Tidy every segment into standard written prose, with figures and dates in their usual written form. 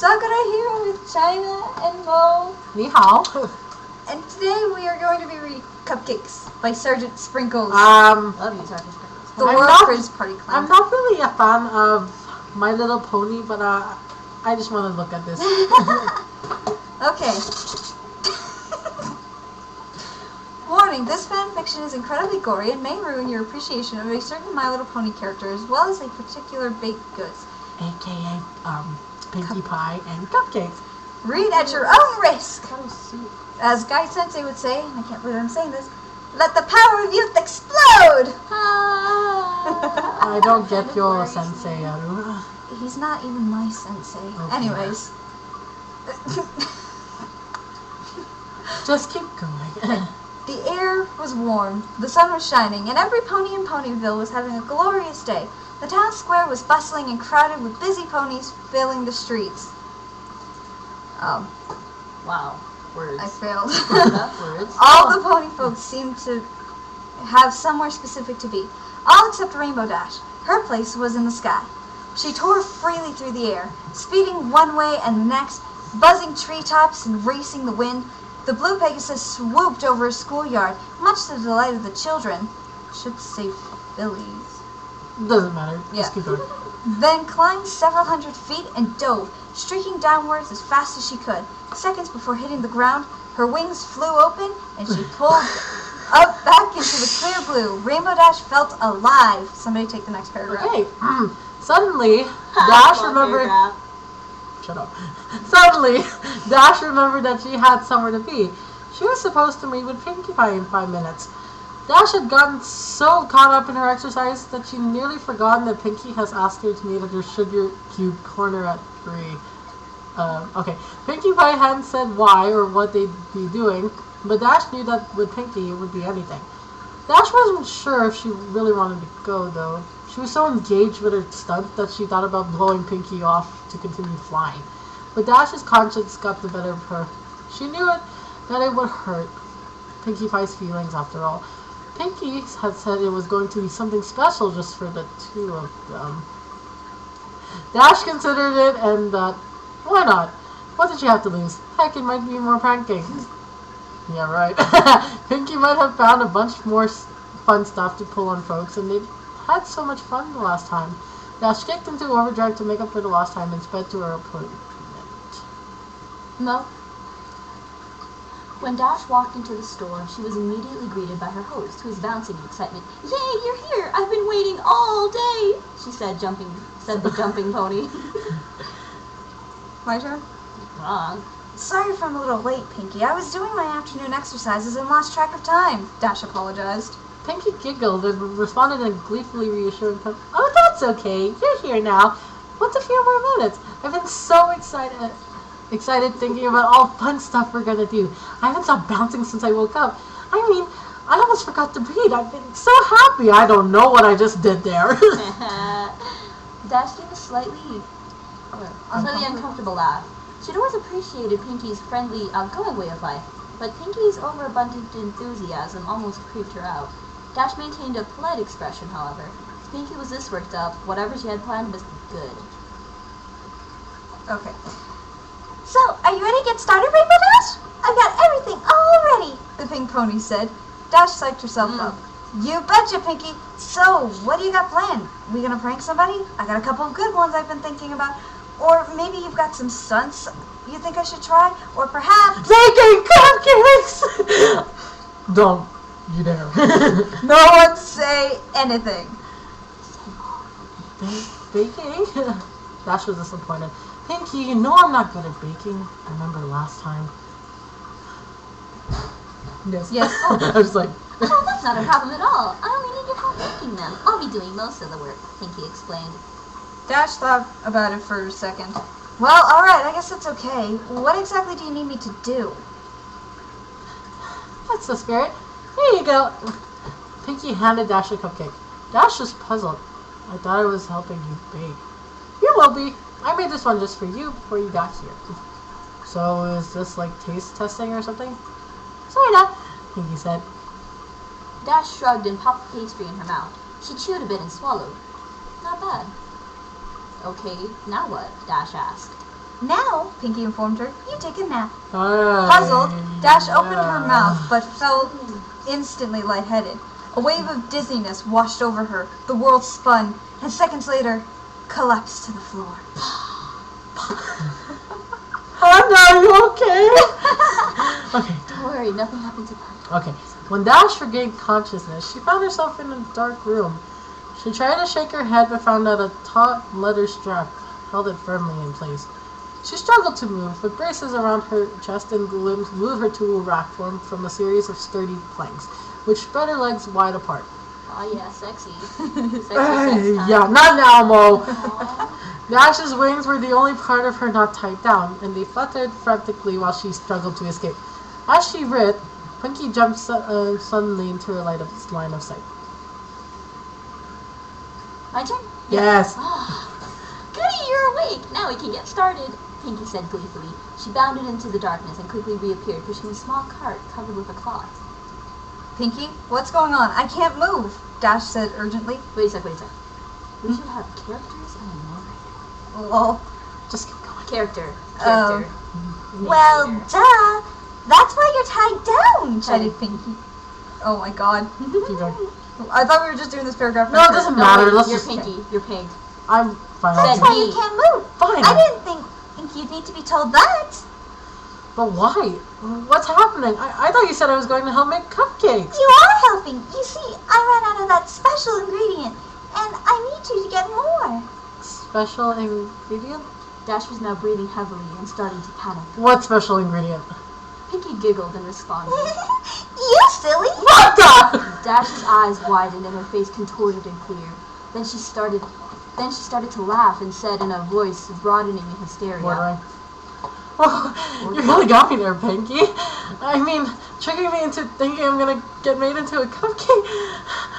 Sakura here with China and Mo. Ni hao. And today we are going to be reading Cupcakes by Sergeant Sprinkles. Love you, Sergeant Sprinkles. The World Frizz Party Clown. I'm not really a fan of My Little Pony, but I just want to look at this. Okay. Warning, this fanfiction is incredibly gory and may ruin your appreciation of a certain My Little Pony character as well as a particular baked goods. AKA, Pinkie Pie and Cupcakes. Read at your own risk. As Guy Sensei would say, and I can't believe I'm saying this, let the power of youth explode! I don't get your sensei, Aru. He's not even my sensei. Okay. Anyways. Just keep going. The air was warm, the sun was shining, and every pony in Ponyville was having a glorious day. The town square was bustling and crowded with busy ponies filling the streets. Wow. Words. I failed. Words. All the pony folks seemed to have somewhere specific to be. All except Rainbow Dash. Her place was in the sky. She tore freely through the air, speeding one way and the next, buzzing treetops and racing the wind. The blue Pegasus swooped over a schoolyard, much to the delight of the children. Should say fillies. Doesn't matter. Yeah. Just keep going. Then climbed several hundred feet and dove, streaking downwards as fast as she could. Seconds before hitting the ground, her wings flew open and she pulled up back into the clear blue. Rainbow Dash felt alive. Somebody take the next paragraph. Okay. Suddenly, Dash remembered... Shut up. Suddenly, Dash remembered that she had somewhere to be. She was supposed to meet with Pinkie Pie in 5 minutes. Dash had gotten so caught up in her exercise that she nearly forgotten that Pinkie has asked her to meet at her sugar cube corner at 3. Okay. Pinkie Pie hadn't said why or what they'd be doing, but Dash knew that with Pinkie it would be anything. Dash wasn't sure if she really wanted to go, though. She was so engaged with her stunt that she thought about blowing Pinkie off to continue flying. But Dash's conscience got the better of her. She knew that it would hurt Pinkie Pie's feelings after all. Pinkie had said it was going to be something special just for the two of them. Dash considered it and thought, why not? What did she have to lose? Heck, it might be more pranking. Yeah, right. Pinkie might have found a bunch more fun stuff to pull on folks, and they'd had so much fun the last time. Dash kicked into overdrive to make up for the lost time and sped to her appointment. Mo. When Dash walked into the store, she was immediately greeted by her host, who was bouncing in excitement. Yay, you're here! I've been waiting all day, she said, the jumping pony. My turn? Wrong. Sorry if I'm a little late, Pinkie. I was doing my afternoon exercises and lost track of time. Dash apologized. Pinkie giggled and responded in a gleefully reassuring tone. Oh, that's okay. You're here now. What's a few more minutes? I've been so excited thinking about all fun stuff we're gonna do. I haven't stopped bouncing since I woke up. I mean, I almost forgot to breathe. I've been so happy. I don't know what I just did there. Dash gave a slightly uncomfortable laugh. She'd always appreciated Pinkie's friendly, outgoing way of life, but Pinkie's overabundant enthusiasm almost creeped her out. Dash maintained a polite expression, however. If Pinkie was this worked up, whatever she had planned must be good. Okay. So, are you ready to get started, Rainbow Dash? I've got everything all ready, the pink pony said. Dash psyched herself up. You betcha, Pinkie. So, what do you got planned? We gonna prank somebody? I got a couple of good ones I've been thinking about. Or maybe you've got some stunts you think I should try? Or perhaps... Baking cupcakes! Don't you dare. No one say anything. Baking? Dash was disappointed. Pinkie, you know I'm not good at baking. I remember last time. Yes. Oh. I was like... Oh, that's not a problem at all. I only need your help making them. I'll be doing most of the work, Pinkie explained. Dash thought about it for a second. Well, alright, I guess that's okay. What exactly do you need me to do? That's the spirit. Here you go. Pinkie handed Dash a cupcake. Dash was puzzled. I thought I was helping you bake. You will be. I made this one just for you before you got here. So is this like taste testing or something? Sorta, Pinkie said. Dash shrugged and popped the pastry in her mouth. She chewed a bit and swallowed. Not bad. Okay, now what? Dash asked. Now, Pinkie informed her, you take a nap. Puzzled, Puzzled, Dash opened her mouth, but felt instantly lightheaded. A wave of dizziness washed over her. The world spun, and seconds later, collapsed to the floor. Hannah, are you okay? Okay. Don't worry, nothing happened to her. Okay. When Dash regained consciousness, she found herself in a dark room. She tried to shake her head, but found that a taut leather strap held it firmly in place. She struggled to move, but braces around her chest and limbs glued her to a rack formed from a series of sturdy planks, which spread her legs wide apart. Oh yeah, sexy. Sexy sex time. Yeah, not now, Mo. Aww. Dash's wings were the only part of her not tied down, and they fluttered frantically while she struggled to escape. As she writhed, Pinkie jumped suddenly into her line of sight. My turn? Yes. Goody, you're awake! Now we can get started, Pinkie said gleefully. She bounded into the darkness and quickly reappeared, pushing a small cart covered with a cloth. Pinkie, what's going on? I can't move, Dash said urgently. Wait a sec. We should have characters and a narrator. Lol. Just keep going. Character. Well, duh. That's why you're tied down, chided Pinkie. Oh my god. Keep going. I thought we were just doing this paragraph. No, it doesn't matter. Let's You're just... Pinkie. You're pink. I'm fine. That's Said why me. you can't move. Fine. I didn't think you'd need to be told that. But why? What's happening? I thought you said I was going to help make cupcakes. You are helping. You see, I ran out of that special ingredient, and I need you to get more. Special ingredient? Dash was now breathing heavily and starting to panic. What special ingredient? Pinkie giggled and responded. You silly. What the? Dash's eyes widened and her face contorted and clear. Then she started to laugh and said in a voice broadening in hysteria. Bordering. Oh, you really got me there, Pinkie. I mean, tricking me into thinking I'm gonna get made into a cupcake.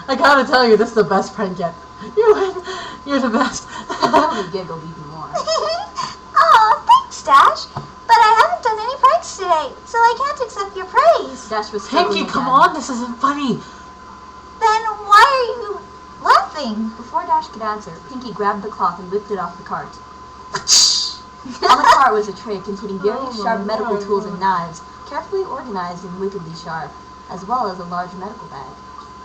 I gotta tell you, this is the best prank yet. You win. You're the best. Pinkie giggled even more. Aw, thanks, Dash. But I haven't done any pranks today, so I can't accept your praise. Dash was struggling Pinkie, come again. on, this isn't funny. Then why are you laughing? Before Dash could answer, Pinkie grabbed the cloth and whipped it off the cart. On the cart was a tray containing various sharp medical tools and knives, carefully organized and wickedly sharp, as well as a large medical bag.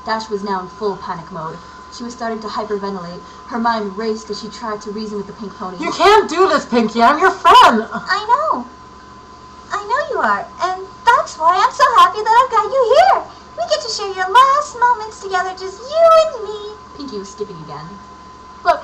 Dash was now in full panic mode. She was starting to hyperventilate. Her mind raced as she tried to reason with the pink pony. You can't do this, Pinkie. I'm your friend. I know you are, and that's why I'm so happy that I've got you here. We get to share your last moments together, just you and me. Pinkie was skipping again. But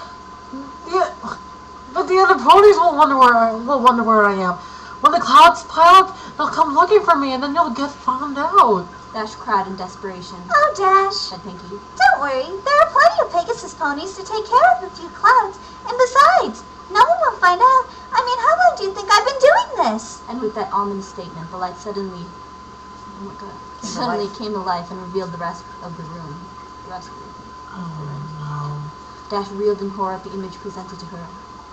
the other ponies will wonder where I am. When the clouds pile up, they'll come looking for me, and then you'll get found out. Dash cried in desperation. Oh, Dash. Said Pinkie. Don't worry, there are plenty of Pegasus ponies to take care of a few clouds. And besides, no one will find out. I mean, how long do you think I've been doing this? And with that ominous statement, the light suddenly came to life and revealed the rest of the room. Oh, Dash reeled in horror at the image presented to her.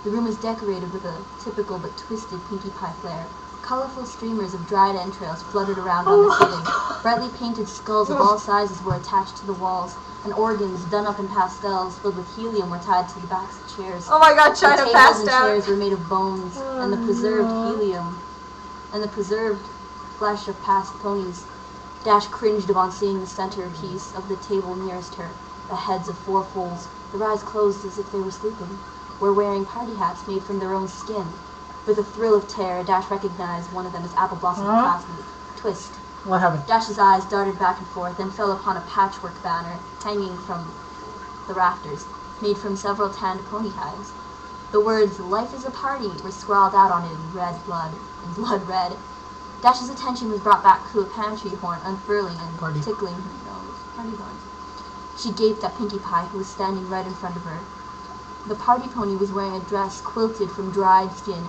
The room was decorated with a typical but twisted Pinkie Pie flair. Colorful streamers of dried entrails fluttered around on the ceiling. Brightly painted skulls of all sizes were attached to the walls, and organs done up in pastels filled with helium were tied to the backs of chairs. Oh my god, The China tables passed and out. chairs were made of bones, and the preserved helium, and the preserved flesh of past ponies. Dash cringed upon seeing the centerpiece of the table nearest her. The heads of 4 foals, their eyes closed as if they were sleeping, were wearing party hats made from their own skin. With a thrill of terror, Dash recognized one of them as Apple Blossom's classmate, Twist. what happened? Dash's eyes darted back and forth, then fell upon a patchwork banner hanging from the rafters, made from several tanned pony hides. The words, "Life is a party," were scrawled out on it in blood red. Dash's attention was brought back to a pantry horn unfurling and tickling her nose. Party horn. She gaped at Pinkie Pie, who was standing right in front of her. The party pony was wearing a dress quilted from dried skin,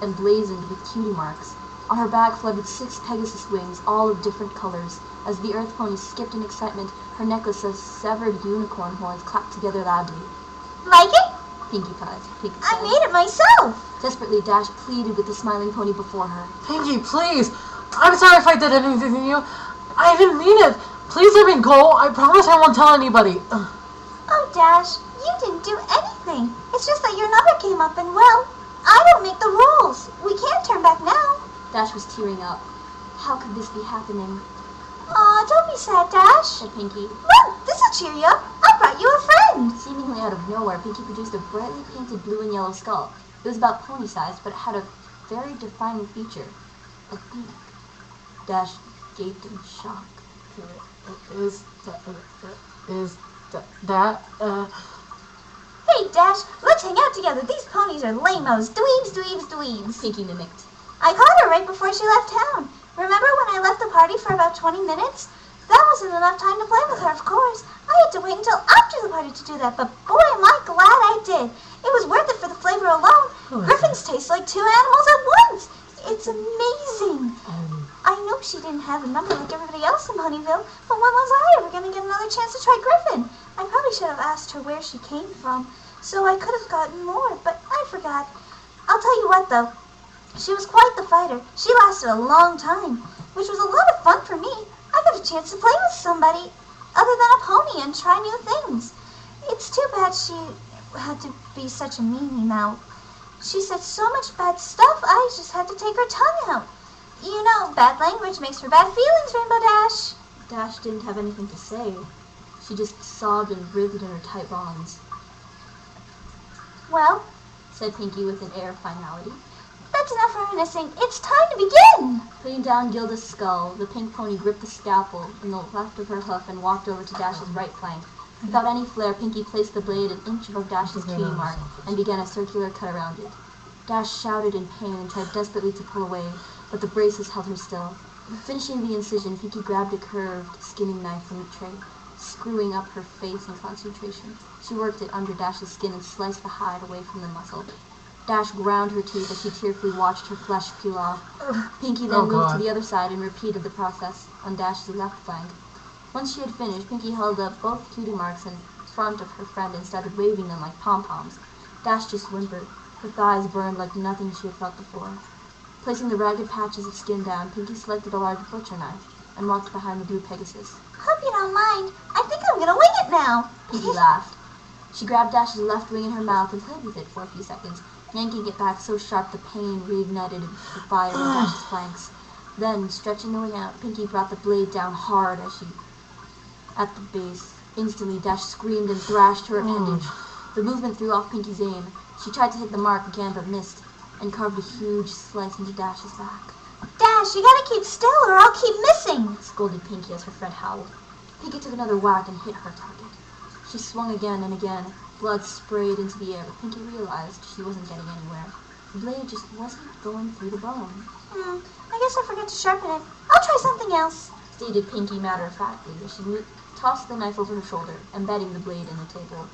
emblazoned with cutie marks. On her back fluttered 6 Pegasus wings, all of different colors. As the Earth pony skipped in excitement, her necklace of severed unicorn horns clapped together loudly. Like it? Pinkie Pie said. I made it myself. Desperately, Dash pleaded with the smiling pony before her. Pinkie, please. I'm sorry if I did anything to you. I didn't mean it. Please let me go. I promise I won't tell anybody. Oh, Dash, you didn't do anything. It's just that your number came up and, well, I don't make the rules. rules. We can't turn back now. Dash was tearing up. How could this be happening? Aw, don't be sad, Dash, said Pinkie. Look, this'll cheer you up. I brought you a friend. Seemingly out of nowhere, Pinkie produced a brightly painted blue and yellow skull. It was about pony-sized, but it had a very defining feature. A beak. Dash gaped in shock. Hey, Dash, let's hang out together. These ponies are lame-os. Dweebs. Pinkie mimicked. I caught her right before she left town. Remember when I left the party for about 20 minutes? That wasn't enough time to play with her, of course. I had to wait until after the party to do that, but boy, am I glad I did. It was worth it for the flavor alone. Griffins taste like two animals at once. It's amazing. I know she didn't have a number like everybody else in Ponyville, but when was I ever going to get another chance to try Griffin? I probably should have asked her where she came from, so I could have gotten more, but I forgot. I'll tell you what, though. She was quite the fighter. She lasted a long time, which was a lot of fun for me. I got a chance to play with somebody other than a pony and try new things. It's too bad she had to be such a meanie mouth. She said so much bad stuff, I just had to take her tongue out. You know, bad language makes for bad feelings, Rainbow Dash. Dash didn't have anything to say. She just sobbed and writhed in her tight bonds. Well, said Pinkie with an air of finality. That's enough reminiscing. It's time to begin! Putting down Gilda's skull, the pink pony gripped the scalpel in the left of her hoof and walked over to Dash's right flank. Without any flair, Pinkie placed the blade an inch above Dash's cutie mark and began a circular cut around it. Dash shouted in pain and tried desperately to pull away, but the braces held her still. Finishing the incision, Pinkie grabbed a curved, skinning knife from the tray, screwing up her face in concentration. She worked it under Dash's skin and sliced the hide away from the muscle. Dash ground her teeth as she tearfully watched her flesh peel off. Pinkie then moved to the other side and repeated the process on Dash's left flank. Once she had finished, Pinkie held up both cutie marks in front of her friend and started waving them like pom-poms. Dash just whimpered. Her thighs burned like nothing she had felt before. Placing the ragged patches of skin down, Pinkie selected a large butcher knife and walked behind the blue Pegasus. Hope you don't mind. I think I'm gonna wing it now. Pinkie laughed. She grabbed Dash's left wing in her mouth and played with it for a few seconds, yanking it back so sharp the pain reignited the fire in Dash's flanks. Then, stretching the wing out, Pinkie brought the blade down hard at the base. Instantly, Dash screamed and thrashed her appendage. The movement threw off Pinkie's aim. She tried to hit the mark again but missed, and carved a huge slice into Dash's back. Dash, you gotta keep still or I'll keep missing, scolded Pinkie as her friend howled. Pinkie took another whack and hit her target. She swung again and again. Blood sprayed into the air, but Pinkie realized she wasn't getting anywhere. The blade just wasn't going through the bone. I guess I forgot to sharpen it. I'll try something else, stated Pinkie matter-of-factly as she tossed the knife over her shoulder, embedding the blade in the table.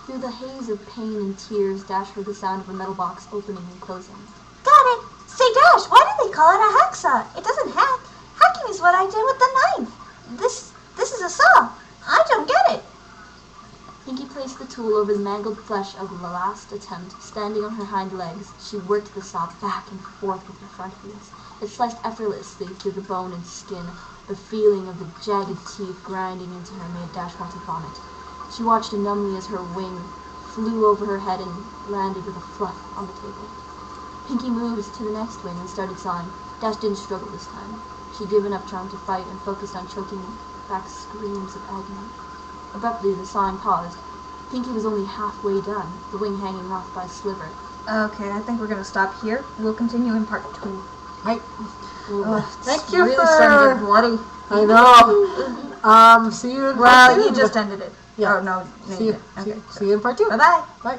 Through the haze of pain and tears, Dash heard the sound of a metal box opening and closing. Got it! Say, Dash, why do they call it a hacksaw? It doesn't hack. Hacking is what I did with the knife. This is a saw. I don't get it. Pinkie placed the tool over the mangled flesh of the last attempt. Standing on her hind legs, she worked the saw back and forth with her front wheels. It sliced effortlessly through the bone and skin. The feeling of the jagged teeth grinding into her made Dash want to vomit. She watched numbly as her wing flew over her head and landed with a fluff on the table. Pinkie moved to the next wing and started sawing. Dash didn't struggle this time. She'd given up trying to fight and focused on choking back screams of agony. Abruptly, the sawing paused. Pinkie was only halfway done, the wing hanging off by a sliver. Okay, I think we're going to stop here. We'll continue in part 2. Right. Thank you really for... starting to get bloody. I know. See you in part 2. Well, you just ended it. Yeah. Oh, no. See you in part 2. Bye-bye. Bye.